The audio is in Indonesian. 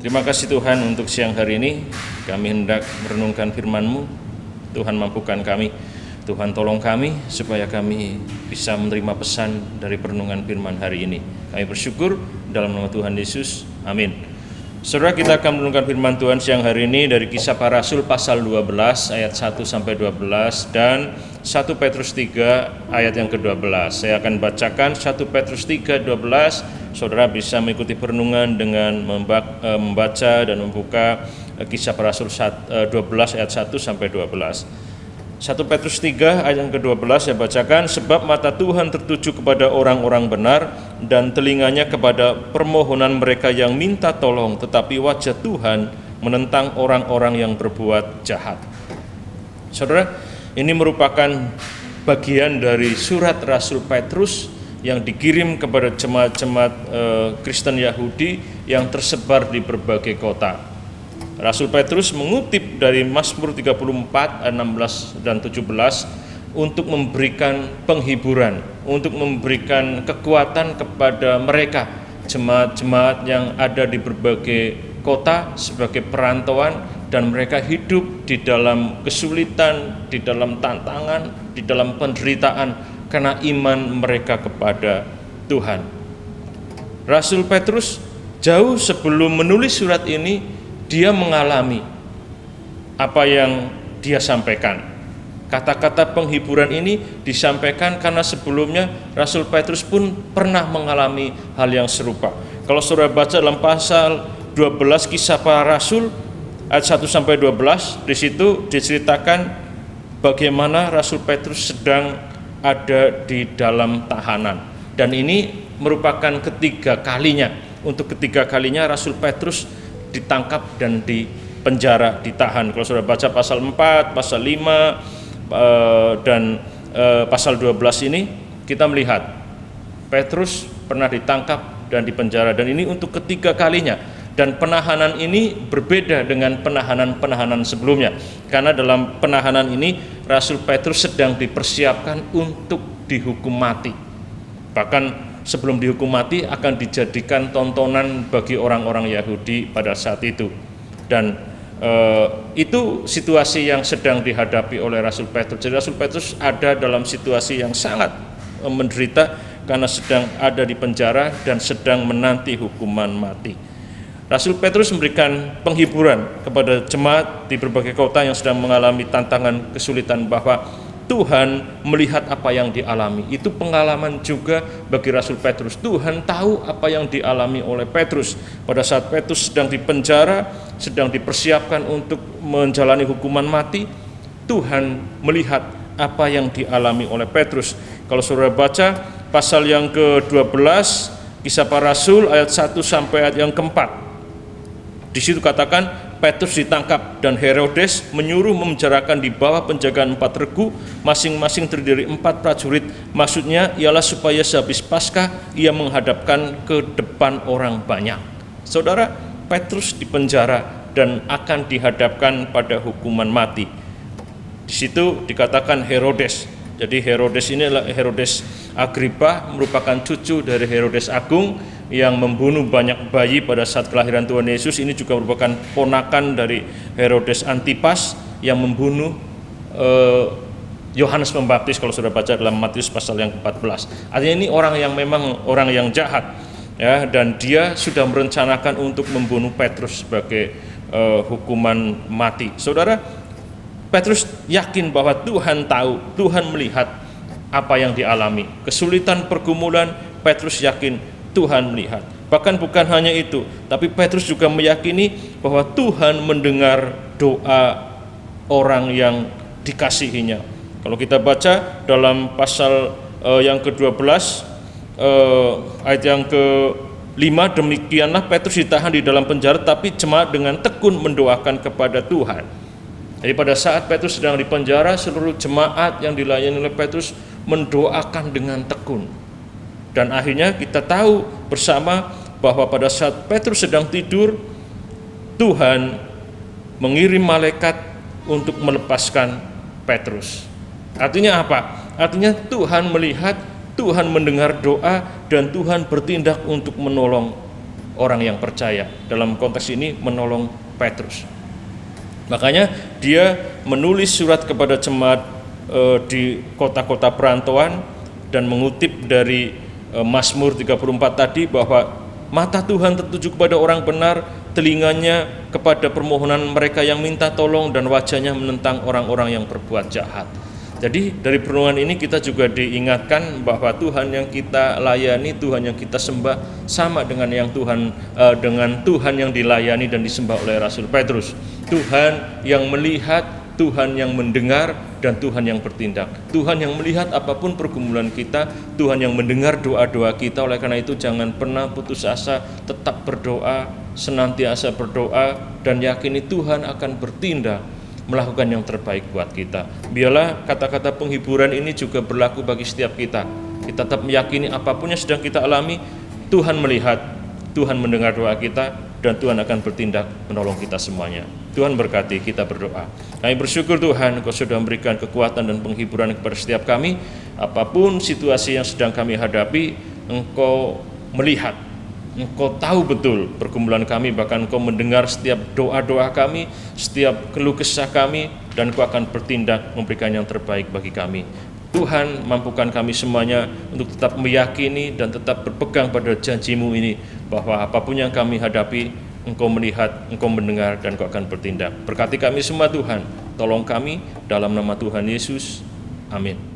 Terima kasih Tuhan untuk siang hari ini. Kami hendak merenungkan firman-Mu. Tuhan mampukan kami. Tuhan tolong kami supaya kami bisa menerima pesan dari perenungan firman hari ini. Kami bersyukur dalam nama Tuhan Yesus. Amin. Saudara, kita akan merenungkan firman Tuhan siang hari ini dari Kisah Para Rasul pasal 12 ayat 1 sampai 12 dan 1 Petrus 3 ayat yang ke-12. Saya akan bacakan 1 Petrus 3:12. Saudara bisa mengikuti perenungan dengan membaca dan membuka Kisah Para Rasul 12 ayat 1 sampai 12. 1 Petrus 3 ayat yang ke-12 saya bacakan, sebab mata Tuhan tertuju kepada orang-orang benar dan telinganya kepada permohonan mereka yang minta tolong, tetapi wajah Tuhan menentang orang-orang yang berbuat jahat. Saudara, ini merupakan bagian dari surat Rasul Petrus yang dikirim kepada jemaat-jemaat Kristen Yahudi yang tersebar di berbagai kota. Rasul Petrus mengutip dari Mazmur 34 ayat 16 dan 17 untuk memberikan penghiburan, untuk memberikan kekuatan kepada mereka, jemaat-jemaat yang ada di berbagai kota sebagai perantauan, dan mereka hidup di dalam kesulitan, di dalam tantangan, di dalam penderitaan karena iman mereka kepada Tuhan. Rasul Petrus jauh sebelum menulis surat ini, dia mengalami apa yang dia sampaikan. Kata-kata penghiburan ini disampaikan karena sebelumnya Rasul Petrus pun pernah mengalami hal yang serupa. Kalau saudara baca dalam pasal 12 Kisah Para Rasul ayat 1 sampai 12, di situ diceritakan bagaimana Rasul Petrus sedang ada di dalam tahanan. Dan ini merupakan ketiga kalinya. Untuk ketiga kalinya Rasul Petrus ditangkap dan dipenjara, ditahan. Kalau sudah baca pasal 4, pasal 5 dan pasal 12 ini, kita melihat Petrus pernah ditangkap dan dipenjara, dan ini untuk ketiga kalinya. Dan penahanan ini berbeda dengan penahanan-penahanan sebelumnya, karena dalam penahanan ini Rasul Petrus sedang dipersiapkan untuk dihukum mati. Bahkan sebelum dihukum mati akan dijadikan tontonan bagi orang-orang Yahudi pada saat itu. Dan itu situasi yang sedang dihadapi oleh Rasul Petrus. Jadi Rasul Petrus ada dalam situasi yang sangat menderita karena sedang ada di penjara dan sedang menanti hukuman mati. Rasul Petrus memberikan penghiburan kepada jemaat di berbagai kota yang sedang mengalami tantangan kesulitan bahwa Tuhan melihat apa yang dialami. Itu pengalaman juga bagi Rasul Petrus. Tuhan tahu apa yang dialami oleh Petrus. Pada saat Petrus sedang dipenjara, sedang dipersiapkan untuk menjalani hukuman mati, Tuhan melihat apa yang dialami oleh Petrus. Kalau saudara baca pasal yang ke-12 Kisah Para Rasul ayat 1 sampai ayat yang ke-4, di situ katakan Petrus ditangkap dan Herodes menyuruh memenjarakan di bawah penjagaan 4 regu, masing-masing terdiri 4 prajurit. Maksudnya ialah supaya sehabis Paskah ia menghadapkan ke depan orang banyak. Saudara, Petrus dipenjara dan akan dihadapkan pada hukuman mati. Di situ dikatakan Herodes. Jadi Herodes ini adalah Herodes Agripa, merupakan cucu dari Herodes Agung yang membunuh banyak bayi pada saat kelahiran Tuhan Yesus. Ini juga merupakan ponakan dari Herodes Antipas yang membunuh Yohanes Pembaptis, kalau sudah baca dalam Matius pasal yang ke-14. Artinya ini orang yang memang orang yang jahat, ya, dan dia sudah merencanakan untuk membunuh Petrus sebagai hukuman mati. Saudara, Petrus yakin bahwa Tuhan tahu, Tuhan melihat apa yang dialami. Kesulitan pergumulan, Petrus yakin Tuhan melihat. Bahkan bukan hanya itu, tapi Petrus juga meyakini bahwa Tuhan mendengar doa orang yang dikasihinya. Kalau kita baca dalam pasal yang ke-12 ayat yang ke-5, demikianlah Petrus ditahan di dalam penjara, tapi jemaat dengan tekun mendoakan kepada Tuhan. Jadi pada saat Petrus sedang di penjara, seluruh jemaat yang dilayani oleh Petrus mendoakan dengan tekun. Dan akhirnya kita tahu bersama bahwa pada saat Petrus sedang tidur, Tuhan mengirim malaikat untuk melepaskan Petrus. Artinya apa? Artinya Tuhan melihat, Tuhan mendengar doa, dan Tuhan bertindak untuk menolong orang yang percaya. Dalam konteks ini menolong Petrus. Makanya dia menulis surat kepada jemaat di kota-kota perantauan dan mengutip dari Mazmur 34 tadi bahwa mata Tuhan tertuju kepada orang benar, telinganya kepada permohonan mereka yang minta tolong, dan wajahnya menentang orang-orang yang berbuat jahat. Jadi dari perenungan ini kita juga diingatkan bahwa Tuhan yang kita layani, Tuhan yang kita sembah sama dengan Tuhan yang dilayani dan disembah oleh Rasul Petrus. Tuhan yang melihat, Tuhan yang mendengar, dan Tuhan yang bertindak. Tuhan yang melihat apapun pergumulan kita, Tuhan yang mendengar doa-doa kita. Oleh karena itu jangan pernah putus asa, tetap berdoa, senantiasa berdoa, dan yakini Tuhan akan bertindak, melakukan yang terbaik buat kita. Biarlah kata-kata penghiburan ini juga berlaku bagi setiap kita. Kita tetap meyakini apapun yang sedang kita alami, Tuhan melihat, Tuhan mendengar doa kita, dan Tuhan akan bertindak menolong kita semuanya. Tuhan berkati, kita berdoa. Kami bersyukur Tuhan, Engkau sudah memberikan kekuatan dan penghiburan kepada setiap kami. Apapun situasi yang sedang kami hadapi, Engkau melihat, Engkau tahu betul pergumulan kami, bahkan Engkau mendengar setiap doa-doa kami, setiap keluh kesah kami, dan Engkau akan bertindak memberikan yang terbaik bagi kami. Tuhan, mampukan kami semuanya untuk tetap meyakini dan tetap berpegang pada janji-Mu ini, bahwa apapun yang kami hadapi, Engkau melihat, Engkau mendengar, dan Engkau akan bertindak. Berkati kami semua Tuhan, tolong kami dalam nama Tuhan Yesus. Amin.